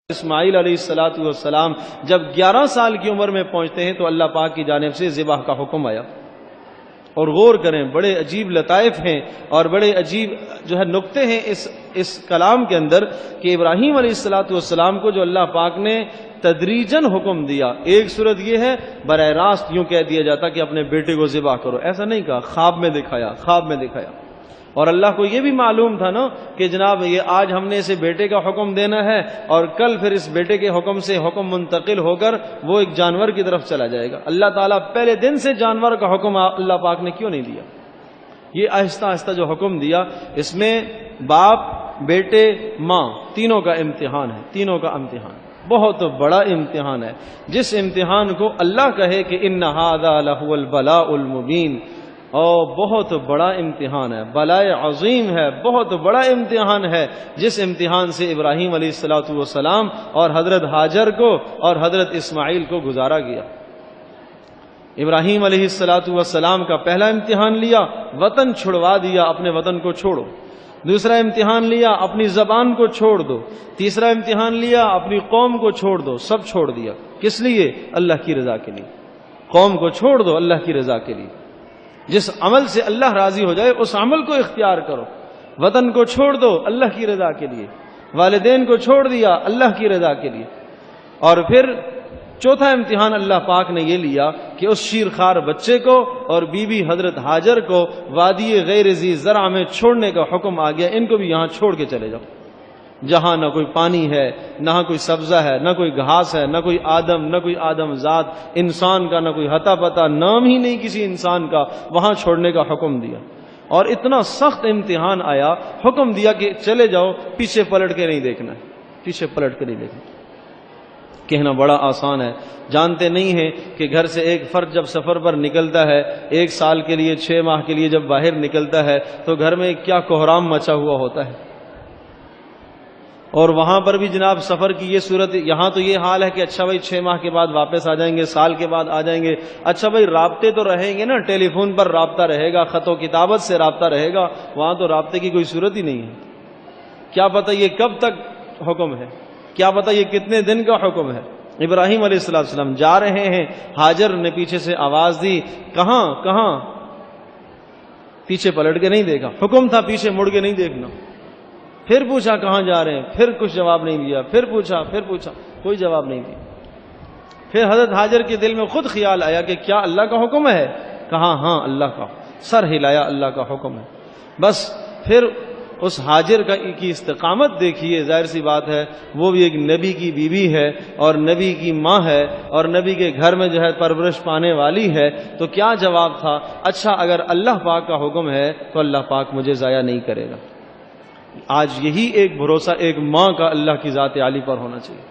اسماعیل علیہ السلام جب 11 سال کی عمر میں پہنچتے ہیں تو اللہ پاک کی جانب سے ذبح کا حکم آیا. اور غور کریں، بڑے عجیب لطائف ہیں اور بڑے عجیب نقطے ہیں اس کلام کے اندر کہ ابراہیم علیہ السلام کو جو اللہ پاک نے تدریجاً حکم دیا. ایک صورت یہ ہے براہ راست یوں کہہ دیا جاتا کہ اپنے بیٹے کو ذبح کرو، ایسا نہیں کہا، خواب میں دکھایا. اور اللہ کو یہ بھی معلوم تھا نا کہ جناب یہ آج ہم نے اسے بیٹے کا حکم دینا ہے اور کل پھر اس بیٹے کے حکم سے حکم منتقل ہو کر وہ ایک جانور کی طرف چلا جائے گا. اللہ تعالیٰ پہلے دن سے جانور کا حکم اللہ پاک نے کیوں نہیں دیا؟ یہ آہستہ آہستہ جو حکم دیا، اس میں باپ، بیٹے، ماں تینوں کا امتحان ہے. بہت بڑا امتحان ہے. جس امتحان کو اللہ کہے کہ ان ھذا لہو البلاء المبین، اور بہت بڑا امتحان ہے، بلائے عظیم ہے، بہت بڑا امتحان ہے. جس امتحان سے ابراہیم علیہ السلام اور حضرت ہاجر کو اور حضرت اسماعیل کو گزارا گیا. ابراہیم علیہ السلام کا پہلا امتحان لیا، وطن چھڑوا دیا، اپنے وطن کو چھوڑو. دوسرا امتحان لیا، اپنی زبان کو چھوڑ دو. تیسرا امتحان لیا، اپنی قوم کو چھوڑ دو. سب چھوڑ دیا. کس لیے؟ اللہ کی رضا کے لیے. قوم کو چھوڑ دو اللہ کی رضا کے لیے. جس عمل سے اللہ راضی ہو جائے اس عمل کو اختیار کرو. وطن کو چھوڑ دو اللہ کی رضا کے لیے. والدین کو چھوڑ دیا اللہ کی رضا کے لیے. اور پھر چوتھا امتحان اللہ پاک نے یہ لیا کہ اس شیرخوار بچے کو اور بی بی حضرت ہاجر کو وادی غیر ذی زرع میں چھوڑنے کا حکم آ گیا. ان کو بھی یہاں چھوڑ کے چلے جاؤ، جہاں نہ کوئی پانی ہے، نہ کوئی سبزہ ہے، نہ کوئی گھاس ہے، نہ کوئی آدم ذات، انسان کا نہ کوئی حتا پتہ، نام ہی نہیں کسی انسان کا، وہاں چھوڑنے کا حکم دیا. اور اتنا سخت امتحان آیا، حکم دیا کہ چلے جاؤ، پیچھے پلٹ کے نہیں دیکھنا. کہنا بڑا آسان ہے، جانتے نہیں ہیں کہ گھر سے ایک فرد جب سفر پر نکلتا ہے، 1 سال کے لیے، 6 ماہ کے لیے جب باہر نکلتا ہے تو گھر میں کیا کوہرام مچا ہوا ہوتا ہے. اور وہاں پر بھی جناب سفر کی یہ صورت، یہاں تو یہ حال ہے کہ اچھا بھائی 6 ماہ کے بعد واپس آ جائیں گے، سال کے بعد آ جائیں گے. اچھا بھائی رابطے تو رہیں گے نا، ٹیلی فون پر رابطہ رہے گا، خط و کتابت سے رابطہ رہے گا. وہاں تو رابطے کی کوئی صورت ہی نہیں ہے. کیا پتہ یہ کب تک حکم ہے، کیا پتہ یہ کتنے دن کا حکم ہے. ابراہیم علیہ السلام جا رہے ہیں، ہاجر نے پیچھے سے آواز دی، کہاں؟ پیچھے پلٹ کے نہیں دیکھا. حکم تھا پیچھے مڑ کے نہیں دیکھنا. پھر پوچھا کہاں جا رہے ہیں، پھر کچھ جواب نہیں دیا. پھر پوچھا کوئی جواب نہیں دیا. پھر حضرت ہاجر کے دل میں خود خیال آیا کہ کیا اللہ کا حکم ہے؟ کہا ہاں اللہ کا. سر ہلایا، اللہ کا حکم ہے. بس پھر اس ہاجر کی استقامت دیکھیے. ظاہر سی بات ہے وہ بھی ایک نبی کی بیوی ہے اور نبی کی ماں ہے اور نبی کے گھر میں پرورش پانے والی ہے. تو کیا جواب تھا؟ اچھا اگر اللہ پاک کا حکم ہے تو اللہ پاک مجھے ضائع نہیں کرے گا. آج یہی ایک بھروسہ ایک ماں کا اللہ کی ذات عالی پر ہونا چاہیے.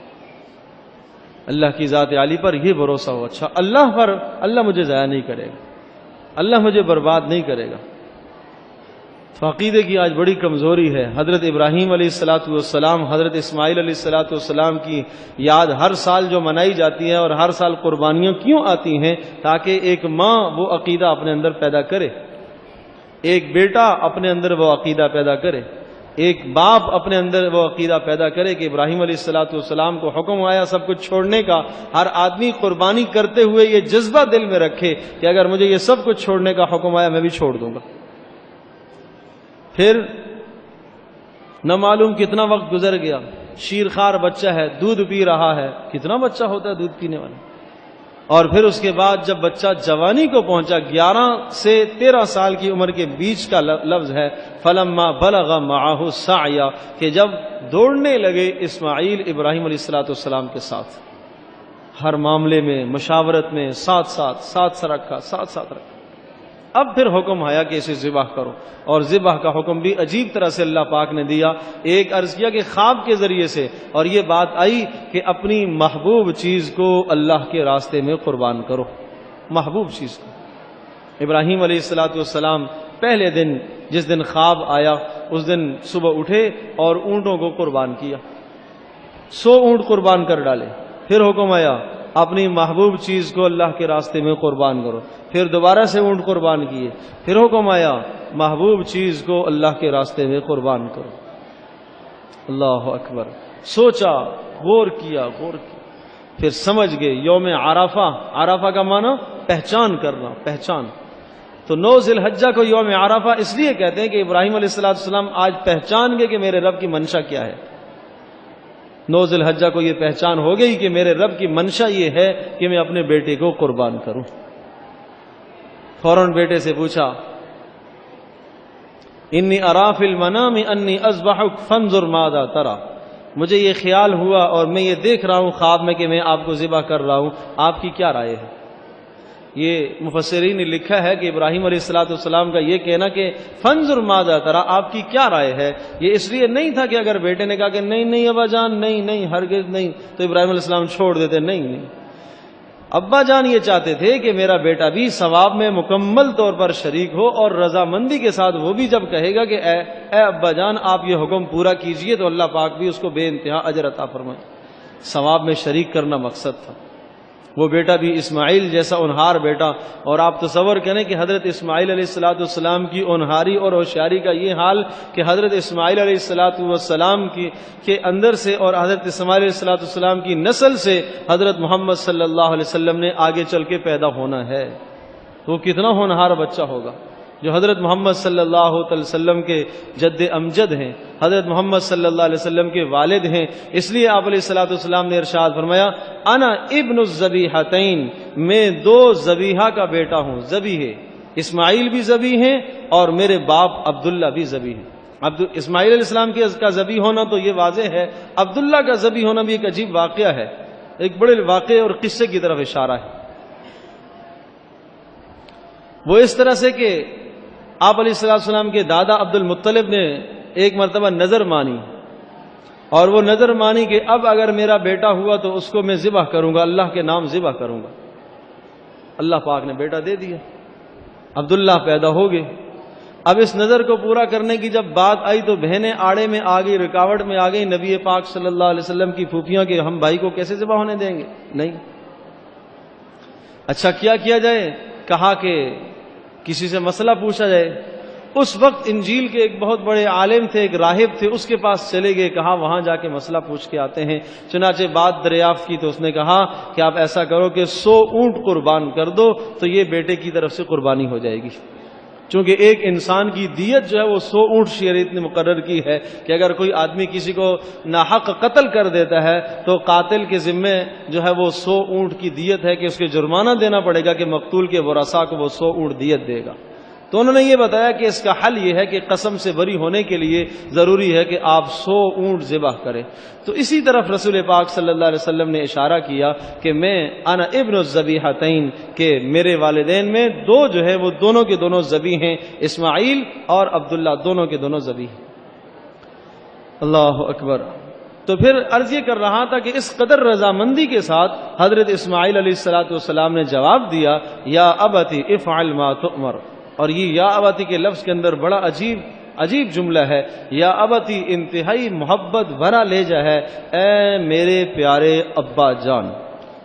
اللہ کی ذات عالی پر یہ بھروسہ ہو، اچھا اللہ مجھے ضائع نہیں کرے گا، اللہ مجھے برباد نہیں کرے گا. عقیدے کی آج بڑی کمزوری ہے. حضرت ابراہیم علیہ السلام، حضرت اسماعیل علیہ السلام کی یاد ہر سال جو منائی جاتی ہے اور ہر سال قربانیاں کیوں آتی ہیں؟ تاکہ ایک ماں وہ عقیدہ اپنے اندر پیدا کرے، ایک بیٹا اپنے اندر وہ عقیدہ پیدا کرے، ایک باپ اپنے اندر وہ عقیدہ پیدا کرے کہ ابراہیم علیہ السلام کو حکم آیا سب کچھ چھوڑنے کا. ہر آدمی قربانی کرتے ہوئے یہ جذبہ دل میں رکھے کہ اگر مجھے یہ سب کچھ چھوڑنے کا حکم آیا میں بھی چھوڑ دوں گا. پھر نہ معلوم کتنا وقت گزر گیا، شیرخوار بچہ ہے، دودھ پی رہا ہے. کتنا بچہ ہوتا ہے دودھ پینے والا؟ اور پھر اس کے بعد جب بچہ جوانی کو پہنچا، 11 سے 13 سال کی عمر کے بیچ کا لفظ ہے، فلما بلغ معه السعی، کہ جب دوڑنے لگے اسماعیل ابراہیم علیہ السلام کے ساتھ، ہر معاملے میں، مشاورت میں ساتھ رکھا. اب پھر حکم آیا کہ اسے ذبح کرو. اور ذبح کا حکم بھی عجیب طرح سے اللہ پاک نے دیا. ایک عرض کیا کہ خواب کے ذریعے سے، اور یہ بات آئی کہ اپنی محبوب چیز کو اللہ کے راستے میں قربان کرو. محبوب چیز کو. ابراہیم علیہ السلام پہلے دن جس دن خواب آیا اس دن صبح اٹھے اور اونٹوں کو قربان کیا. 100 اونٹ قربان کر ڈالے. پھر حکم آیا اپنی محبوب چیز کو اللہ کے راستے میں قربان کرو. پھر دوبارہ سے اونٹ قربان کیے. پھر حکم آیا محبوب چیز کو اللہ کے راستے میں قربان کرو. اللہ اکبر. سوچا غور کیا پھر سمجھ گئے یوم عرفہ، عرفہ کا معنی پہچان کرنا، پہچان. تو 9 ذی الحجہ کو یوم عرفہ اس لیے کہتے ہیں کہ ابراہیم علیہ السلام آج پہچان گئے کہ میرے رب کی منشا کیا ہے. 9 ذی الحجہ کو یہ پہچان ہو گئی کہ میرے رب کی منشا یہ ہے کہ میں اپنے بیٹے کو قربان کروں. فوراً بیٹے سے پوچھا انی ارا فی المنام انی اذبحک فانظر ماذا ترى، مجھے یہ خیال ہوا اور میں یہ دیکھ رہا ہوں خواب میں کہ میں آپ کو ذبح کر رہا ہوں، آپ کی کیا رائے ہے؟ یہ مفسرین نے لکھا ہے کہ ابراہیم علیہ السلام کا یہ کہنا کہ فانظر ماذا ترى، آپ کی کیا رائے ہے، یہ اس لیے نہیں تھا کہ اگر بیٹے نے کہا کہ نہیں ابا جان نہیں ہرگز نہیں، تو ابراہیم علیہ السلام چھوڑ دیتے. نہیں، ابا جان یہ چاہتے تھے کہ میرا بیٹا بھی ثواب میں مکمل طور پر شریک ہو، اور رضامندی کے ساتھ وہ بھی جب کہے گا کہ اے ابا جان آپ یہ حکم پورا کیجئے، تو اللہ پاک بھی اس کو بے انتہا اجر عطا فرمائے. ثواب میں شریک کرنا مقصد تھا. وہ بیٹا بھی اسماعیل جیسا انہار بیٹا، اور آپ تصور کریں کہ حضرت اسماعیل علیہ السلام کی انہاری اور ہوشیاری کا یہ حال کہ حضرت اسماعیل علیہ السلام کے اندر سے اور حضرت اسماعیل علیہ السلام کی نسل سے حضرت محمد صلی اللہ علیہ وسلم نے آگے چل کے پیدا ہونا ہے. تو وہ کتنا ہونہار بچہ ہوگا جو حضرت محمد صلی اللہ علیہ وسلم کے جد امجد ہیں، حضرت محمد صلی اللہ علیہ وسلم کے والد ہیں. اس لیے آپ علیہ السلام نے ارشاد فرمایا انا ابن الذبیحتین، میں 2 ذبیحہ کا بیٹا ہوں. ذبیح اسماعیل بھی ذبیح ہیں اور میرے باپ عبداللہ بھی ذبیح ہیں. اسماعیل علیہ السلام کا ذبیح ہونا تو یہ واضح ہے، عبداللہ کا ذبیح ہونا بھی ایک عجیب واقعہ ہے، ایک بڑے واقعے اور قصے کی طرف اشارہ ہے. وہ اس طرح سے کہ آپ علیہ السلام کے دادا عبد المطلب نے ایک مرتبہ نظر مانی، اور وہ نظر مانی کہ اب اگر میرا بیٹا ہوا تو اس کو میں ذبح کروں گا، اللہ کے نام ذبح کروں گا. اللہ پاک نے بیٹا دے دیا، عبداللہ پیدا ہو گئے. اب اس نظر کو پورا کرنے کی جب بات آئی تو بہنیں آڑے میں آ گئی، رکاوٹ میں آ گئی. نبی پاک صلی اللہ علیہ وسلم کی پھوپھیاں کہ ہم بھائی کو کیسے ذبح ہونے دیں گے؟ نہیں. اچھا کیا جائے؟ کہا کہ کسی سے مسئلہ پوچھا جائے. اس وقت انجیل کے ایک بہت بڑے عالم تھے، ایک راہب تھے، اس کے پاس چلے گئے. کہا وہاں جا کے مسئلہ پوچھ کے آتے ہیں. چنانچہ بات دریافت کی تو اس نے کہا کہ آپ ایسا کرو کہ 100 اونٹ قربان کر دو تو یہ بیٹے کی طرف سے قربانی ہو جائے گی. چونکہ ایک انسان کی دیت جو ہے وہ 100 اونٹ شریعت نے مقرر کی ہے کہ اگر کوئی آدمی کسی کو ناحق قتل کر دیتا ہے تو قاتل کے ذمے جو ہے وہ 100 اونٹ کی دیت ہے کہ اس کے جرمانہ دینا پڑے گا کہ مقتول کے ورثاء کو وہ 100 اونٹ دیت دے گا. تو انہوں نے یہ بتایا کہ اس کا حل یہ ہے کہ قسم سے بری ہونے کے لیے ضروری ہے کہ آپ 100 اونٹ ذبح کریں. تو اسی طرف رسول پاک صلی اللہ علیہ وسلم نے اشارہ کیا کہ میں انا ابن الذبیحتین، کہ میرے والدین میں 2 جو ہے وہ دونوں کے دونوں ذبیح ہیں، اسماعیل اور عبداللہ دونوں کے دونوں ذبیح ہیں. اللہ اکبر. تو پھر عرض یہ کر رہا تھا کہ اس قدر رضامندی کے ساتھ حضرت اسماعیل علیہ السلام نے جواب دیا یا ابتی افعل ما تؤمر. اور یہ یا ابتی کے لفظ کے اندر بڑا عجیب جملہ ہے. یا ابتی انتہائی محبت بھرا لہجہ ہے، اے میرے پیارے ابا جان.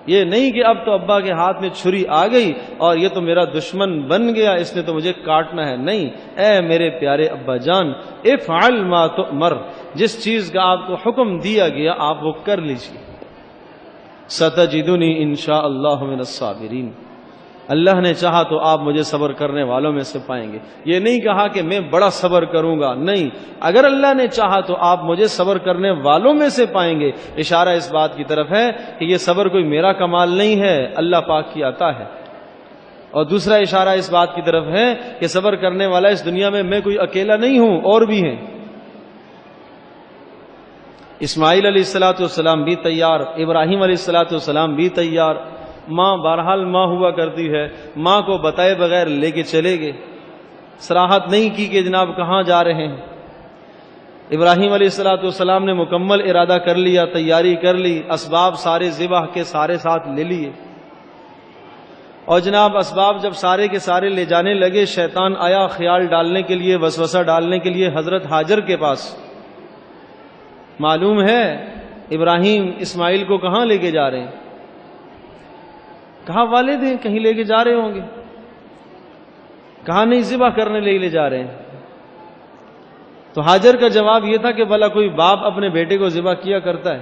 یہ نہیں کہ اب تو ابا کے ہاتھ میں چھری آ گئی اور یہ تو میرا دشمن بن گیا، اس نے تو مجھے کاٹنا ہے. نہیں، اے میرے پیارے ابا جان، افعل ما تؤمر، جس چیز کا آپ کو حکم دیا گیا آپ وہ کر لیجیے. ستجدنی انشاءاللہ من الصابرین، اللہ نے چاہا تو آپ مجھے صبر کرنے والوں میں سے پائیں گے. یہ نہیں کہا کہ میں بڑا صبر کروں گا، نہیں، اگر اللہ نے چاہا تو آپ مجھے صبر کرنے والوں میں سے پائیں گے. اشارہ اس بات کی طرف ہے کہ یہ صبر کوئی میرا کمال نہیں ہے، اللہ پاک کی عطا ہے. اور دوسرا اشارہ اس بات کی طرف ہے کہ صبر کرنے والا اس دنیا میں کوئی اکیلا نہیں ہوں، اور بھی ہیں. اسماعیل علیہ السلام بھی تیار، ابراہیم علیہ السلام بھی تیار. ماں بہرحال ماں ہوا کرتی ہے، ماں کو بتائے بغیر لے کے چلے گئے، صراحت نہیں کی کہ جناب کہاں جا رہے ہیں. ابراہیم علیہ السلام نے مکمل ارادہ کر لیا، تیاری کر لی، اسباب سارے ذبح کے سارے ساتھ لے لیے. اور جناب اسباب جب سارے کے سارے لے جانے لگے، شیطان آیا خیال ڈالنے کے لیے، وسوسہ ڈالنے کے لیے حضرت ہاجر کے پاس. معلوم ہے ابراہیم اسماعیل کو کہاں لے کے جا رہے ہیں؟ کہاں والد ہیں، کہیں لے کے جا رہے ہوں گے. کہاں نہیں، ذبح کرنے لے جا رہے ہیں. تو ہاجر کا جواب یہ تھا کہ بھلا کوئی باپ اپنے بیٹے کو ذبح کیا کرتا ہے؟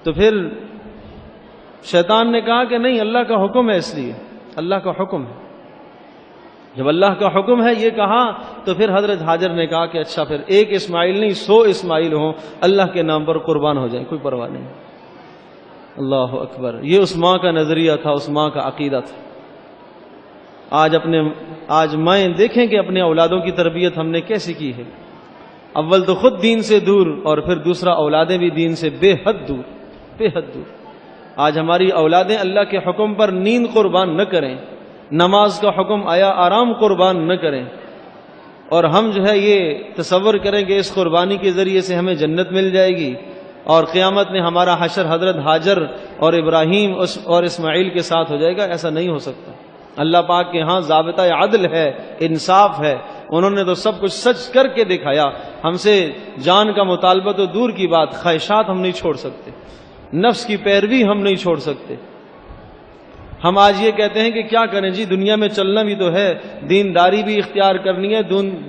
تو پھر شیطان نے کہا کہ نہیں، اللہ کا حکم ہے، اس لیے اللہ کا حکم ہے۔ جب اللہ کا حکم ہے یہ کہا تو پھر حضرت ہاجر نے کہا کہ اچھا پھر ایک اسماعیل نہیں 100 اسماعیل ہوں، اللہ کے نام پر قربان ہو جائیں، کوئی پرواہ نہیں۔ اللہ اکبر، یہ اس ماں کا نظریہ تھا، اس ماں کا عقیدہ تھا۔ آج مائیں دیکھیں کہ اپنے اولادوں کی تربیت ہم نے کیسی کی ہے۔ اول تو خود دین سے دور، اور پھر دوسرا اولادیں بھی دین سے بے حد دور، بے حد دور۔ آج ہماری اولادیں اللہ کے حکم پر نیند قربان نہ کریں، نماز کا حکم آیا آرام قربان نہ کریں، اور ہم جو ہے یہ تصور کریں کہ اس قربانی کے ذریعے سے ہمیں جنت مل جائے گی اور قیامت میں ہمارا حشر حضرت ہاجر اور ابراہیم اور اسماعیل کے ساتھ ہو جائے گا۔ ایسا نہیں ہو سکتا۔ اللہ پاک کے ہاں ضابطہ عدل ہے، انصاف ہے، انہوں نے تو سب کچھ سچ کر کے دکھایا۔ ہم سے جان کا مطالبہ تو دور کی بات، خواہشات ہم نہیں چھوڑ سکتے، نفس کی پیروی ہم نہیں چھوڑ سکتے۔ ہم آج یہ کہتے ہیں کہ کیا کریں جی، دنیا میں چلنا بھی تو ہے، دینداری بھی اختیار کرنی ہے،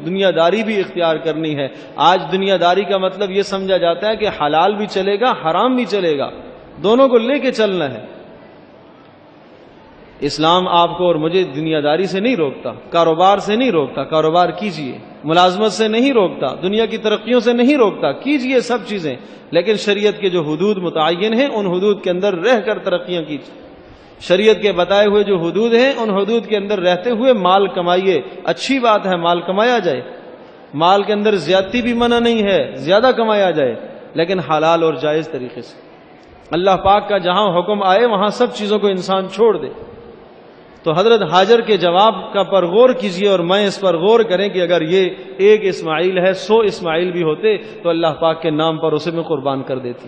دنیا داری بھی اختیار کرنی ہے۔ آج دنیا داری کا مطلب یہ سمجھا جاتا ہے کہ حلال بھی چلے گا، حرام بھی چلے گا، دونوں کو لے کے چلنا ہے۔ اسلام آپ کو اور مجھے دنیا داری سے نہیں روکتا، کاروبار سے نہیں روکتا، کاروبار کیجئے، ملازمت سے نہیں روکتا، دنیا کی ترقیوں سے نہیں روکتا، کیجئے سب چیزیں، لیکن شریعت کے جو حدود متعین ہیں ان حدود کے اندر رہ کر ترقیاں کیجئے۔ شریعت کے بتائے ہوئے جو حدود ہیں ان حدود کے اندر رہتے ہوئے مال کمائیے۔ اچھی بات ہے، مال کمایا جائے، مال کے اندر زیادتی بھی منع نہیں ہے، زیادہ کمایا جائے، لیکن حلال اور جائز طریقے سے۔ اللہ پاک کا جہاں حکم آئے وہاں سب چیزوں کو انسان چھوڑ دے۔ تو حضرت ہاجر کے جواب کا پر غور کیجئے، اور میں اس پر غور کریں کہ اگر یہ ایک اسماعیل ہے 100 اسماعیل بھی ہوتے تو اللہ پاک کے نام پر اسے میں قربان کر دیتی۔